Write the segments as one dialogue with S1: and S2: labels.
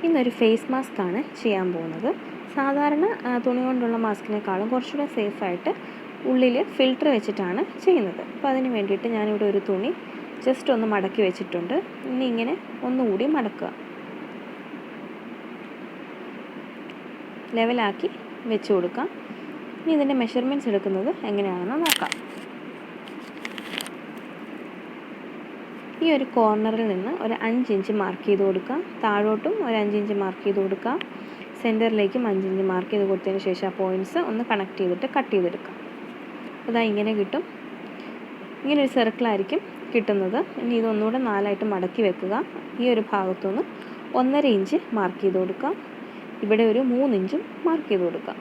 S1: ഇന്നൊരു face mask ആണ് ചെയ്യാൻ പോകുന്നത്. സാധാരണ തുണി കൊണ്ടുള്ള മാസ്കിനേക്കാളും കുറച്ചുകൂടെ സേഫായിട്ട് ഉള്ളിൽ ഫിൽറ്റർ വെച്ചിട്ടാണ് ചെയ്യുന്നത്. അപ്പോൾ അതിന് വേണ്ടിയിട്ട് ഞാനിവിടെ ഒരു തുണി ജസ്റ്റ് ഒന്ന് മടക്കി വെച്ചിട്ടുണ്ട്. ഇനി ഇങ്ങനെ ഒന്നുകൂടി മടക്കുക, ലെവലാക്കി വെച്ച് കൊടുക്കാം. ഇനി ഇതിൻ്റെ മെഷർമെൻറ്റ്സ് എടുക്കുന്നത് എങ്ങനെയാണെന്ന് നോക്കാം. ഈ ഒരു കോർണറിൽ നിന്ന് ഒരു 5 ഇഞ്ച് മാർക്ക് ചെയ്ത് കൊടുക്കുക. താഴോട്ടും ഒരു 5 ഇഞ്ച് മാർക്ക് ചെയ്ത് കൊടുക്കുക. സെൻറ്ററിലേക്കും 5 ഇഞ്ച് മാർക്ക് ചെയ്ത് കൊടുത്തതിന് ശേഷം ആ പോയിൻറ്റ്സ് ഒന്ന് കണക്ട് ചെയ്തിട്ട് കട്ട് ചെയ്തെടുക്കാം. അപ്പോൾ ഇതാ ഇങ്ങനെ കിട്ടും. ഇങ്ങനെ ഒരു സർക്കിളായിരിക്കും കിട്ടുന്നത്. ഇനി ഇതൊന്നുകൂടെ 4ആയിട്ട് മടക്കി വെക്കുക. ഈ ഒരു ഭാഗത്തുനിന്ന് 1.5 ഇഞ്ച് മാർക്ക് ചെയ്ത് കൊടുക്കുക. ഇവിടെ ഒരു 3 ഇഞ്ചും മാർക്ക് ചെയ്ത് കൊടുക്കുക.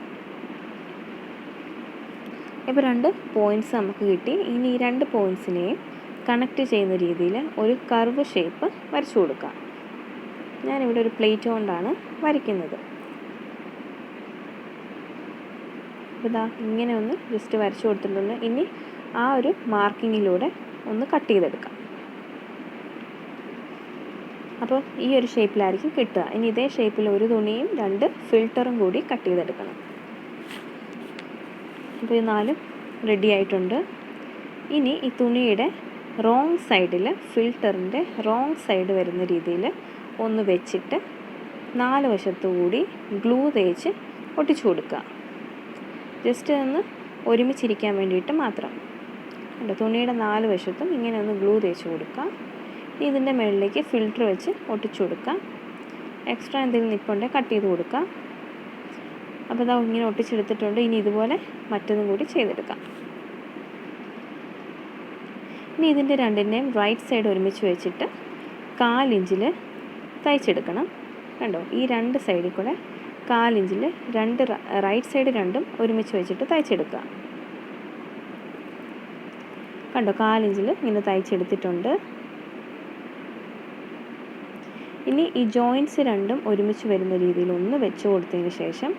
S1: ഇപ്പോൾ 2 പോയിൻറ്റ്സ് നമുക്ക് കിട്ടി. ഇനി ഈ 2 പോയിൻറ്റ്സിനെയും കണക്ട് ചെയ്യുന്ന രീതിയിൽ ഒരു കർവ് ഷേപ്പ് വരച്ചു കൊടുക്കാം. ഞാനിവിടെ ഒരു പ്ലേറ്റ് കൊണ്ടാണ് വരയ്ക്കുന്നത്. ഇതാ ഇങ്ങനെ ഒന്ന് ജസ്റ്റ് വരച്ചു കൊടുത്തിട്ടുണ്ട്. ഇനി ആ ഒരു മാർക്കിങ്ങിലൂടെ ഒന്ന് കട്ട് ചെയ്തെടുക്കാം. അപ്പോൾ ഈ ഒരു ഷേപ്പിലായിരിക്കും കിട്ടുക. ഇനി ഇതേ ഷേപ്പിൽ ഒരു തുണിയും 2 ഫിൽറ്ററും കൂടി കട്ട് ചെയ്തെടുക്കണം. അപ്പോൾ ഈ 4 റെഡി ആയിട്ടുണ്ട്. ഇനി ഈ തുണിയുടെ റോങ് സൈഡിൽ, ഫിൽറ്ററിൻ്റെ റോങ് സൈഡ് വരുന്ന രീതിയിൽ ഒന്ന് വെച്ചിട്ട് 4 വശത്തു കൂടി ഗ്ലൂ തേച്ച് ഒട്ടിച്ചു കൊടുക്കുക. ജസ്റ്റ് ഒന്ന് ഒരുമിച്ചിരിക്കാൻ വേണ്ടിയിട്ട് മാത്രം. തുണിയുടെ 4 വശത്തും ഇങ്ങനെ ഒന്ന് ഗ്ലൂ തേച്ച് കൊടുക്കുക. ഇനി ഇതിൻ്റെ മുകളിലേക്ക് ഫിൽറ്റർ വെച്ച് ഒട്ടിച്ചു കൊടുക്കുക. എക്സ്ട്രാ എന്തെങ്കിലും നിൽപ്പുണ്ടെങ്കിൽ കട്ട് ചെയ്ത് കൊടുക്കുക. അപ്പോൾ ഇതാ ഇങ്ങനെ ഒട്ടിച്ചെടുത്തിട്ടുണ്ട്. ഇനി ഇതുപോലെ മറ്റൊന്നും കൂടി ചെയ്തെടുക്കാം. ഇനി ഇതിൻ്റെ രണ്ടിൻ്റെയും റൈറ്റ് സൈഡ് ഒരുമിച്ച് വെച്ചിട്ട് 1/4 ഇഞ്ചിൽ തയ്ച്ചെടുക്കണം. കണ്ടോ, ഈ 2 സൈഡിൽ കൂടെ 1/4 ഇഞ്ചിൽ റൈറ്റ് സൈഡ് രണ്ടും ഒരുമിച്ച് വെച്ചിട്ട് തയ്ച്ചെടുക്കുക. കണ്ടോ, 1/4 ഇഞ്ചിൽ ഇങ്ങനെ തയ്ച്ചെടുത്തിട്ടുണ്ട്. ഇനി ഈ ജോയിൻറ്റ്സ് രണ്ടും ഒരുമിച്ച് വരുന്ന രീതിയിൽ ഒന്ന് വെച്ച് കൊടുത്തതിന് ശേഷം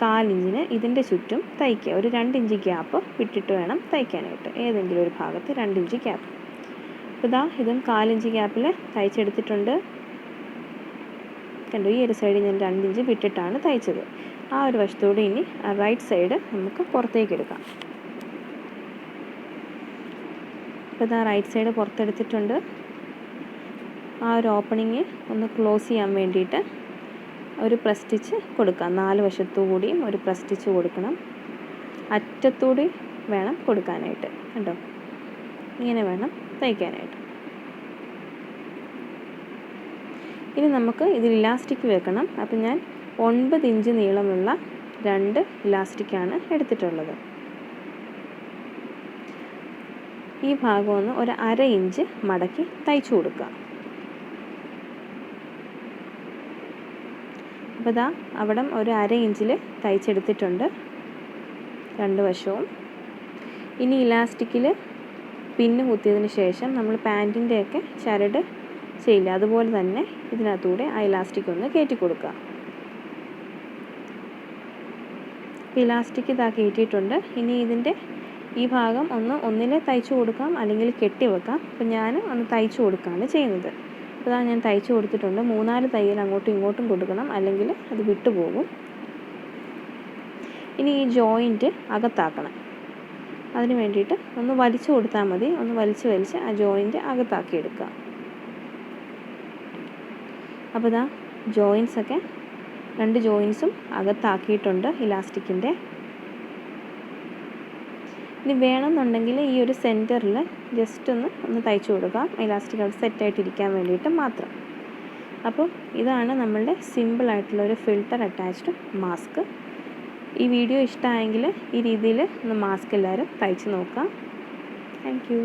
S1: 1/4 ഇഞ്ചിന് ഇതിൻ്റെ ചുറ്റും തയ്ക്കുക. ഒരു 2 ഇഞ്ച് ഗ്യാപ്പ് വിട്ടിട്ട് വേണം തയ്ക്കാനായിട്ട്. ഏതെങ്കിലും ഒരു ഭാഗത്ത് 2 ഇഞ്ച് ഗ്യാപ്പ്. അപ്പോൾ ഇതാ ഇതും 1/4 ഇഞ്ച് ഗ്യാപ്പിൽ തയ്ച്ചെടുത്തിട്ടുണ്ട്. കണ്ടോ, ഈ ഒരു സൈഡ് ഞാൻ 2 ഇഞ്ച് വിട്ടിട്ടാണ് തയ്ച്ചത്. ആ ഒരു വശത്തോടെ ഇനി ആ റൈറ്റ് സൈഡ് നമുക്ക് പുറത്തേക്ക് എടുക്കാം. അപ്പോൾ ഇതാ റൈറ്റ് സൈഡ് പുറത്തെടുത്തിട്ടുണ്ട്. ആ ഒരു ഓപ്പണിങ് ഒന്ന് ക്ലോസ് ചെയ്യാൻ വേണ്ടിയിട്ട് ഒരു പ്രസ് സ്റ്റിച്ച് കൊടുക്കാം. 4 വശത്തു കൂടിയും ഒരു പ്രസ് സ്റ്റിച്ച് കൊടുക്കണം. അറ്റത്തൂടി വേണം കൊടുക്കാനായിട്ട്. കണ്ടോ, ഇങ്ങനെ വേണം തയ്ക്കാനായിട്ട്. ഇനി നമുക്ക് ഇതിൽ ഇലാസ്റ്റിക് വെക്കണം. അപ്പം ഞാൻ 9 ഇഞ്ച് നീളമുള്ള 2 ഇലാസ്റ്റിക്കാണ് എടുത്തിട്ടുള്ളത്. ഈ ഭാഗം ഒന്ന് ഒരു 1/2 ഇഞ്ച് മടക്കി തയ്ച്ചു കൊടുക്കുക. അപ്പോൾ ഇതാ അവിടെ ഒരു 1/2 ഇഞ്ചിൽ തയ്ച്ചെടുത്തിട്ടുണ്ട് 2 വശവും. ഇനി ഇലാസ്റ്റിക്കിൽ പിന്ന് കുത്തിയതിന് ശേഷം നമ്മൾ പാൻറ്റിൻ്റെയൊക്കെ ചരട് ചെയ്യില്ല, അതുപോലെ തന്നെ ഇതിനകത്തൂടെ ആ ഇലാസ്റ്റിക് ഒന്ന് കയറ്റി കൊടുക്കുക. ഇലാസ്റ്റിക് ഇതാ കയറ്റിയിട്ടുണ്ട്. ഇനി ഇതിൻ്റെ ഈ ഭാഗം ഒന്നിൽ തയ്ച്ചു കൊടുക്കാം, അല്ലെങ്കിൽ കെട്ടി വെക്കാം. അപ്പോൾ ഞാൻ ഒന്ന് തയ്ച്ചു കൊടുക്കുകയാണ് ചെയ്യുന്നത്. അപ്പോൾ ഞാൻ തയ്ച്ചു കൊടുത്തിട്ടുണ്ട്. 3-4 തയ്യൽ അങ്ങോട്ടും ഇങ്ങോട്ടും കൊടുക്കണം, അല്ലെങ്കിൽ അത് വിട്ടുപോകും. ഇനി ഈ ജോയിൻറ്റ് അകത്താക്കണം. അതിന് വേണ്ടിയിട്ട് ഒന്ന് വലിച്ചു കൊടുത്താൽ മതി. ഒന്ന് വലിച്ച് ആ ജോയിൻറ്റ് അകത്താക്കി എടുക്കുക. അപ്പോൾ ഇതാ ജോയിൻറ്റ്സൊക്കെ 2 ജോയിൻറ്റ്സും അകത്താക്കിയിട്ടുണ്ട് ഇലാസ്റ്റിക്കിൻ്റെ. ഇനി വേണമെന്നുണ്ടെങ്കിൽ ഈ ഒരു സെൻറ്ററിൽ ജസ്റ്റ് ഒന്ന് തയ്ച്ചു കൊടുക്കാം, ഇലാസ്റ്റിക് അത് സെറ്റായിട്ടിരിക്കാൻ വേണ്ടിയിട്ട് മാത്രം. അപ്പോൾ ഇതാണ് നമ്മളുടെ സിമ്പിളായിട്ടുള്ള ഒരു ഫിൽറ്റർ അറ്റാച്ച്ഡ് മാസ്ക്. ഈ വീഡിയോ ഇഷ്ടമായെങ്കിൽ ഈ രീതിയിൽ ഒന്ന് മാസ്ക് എല്ലാവരും തയ്ച്ച് നോക്കാം. Thank you.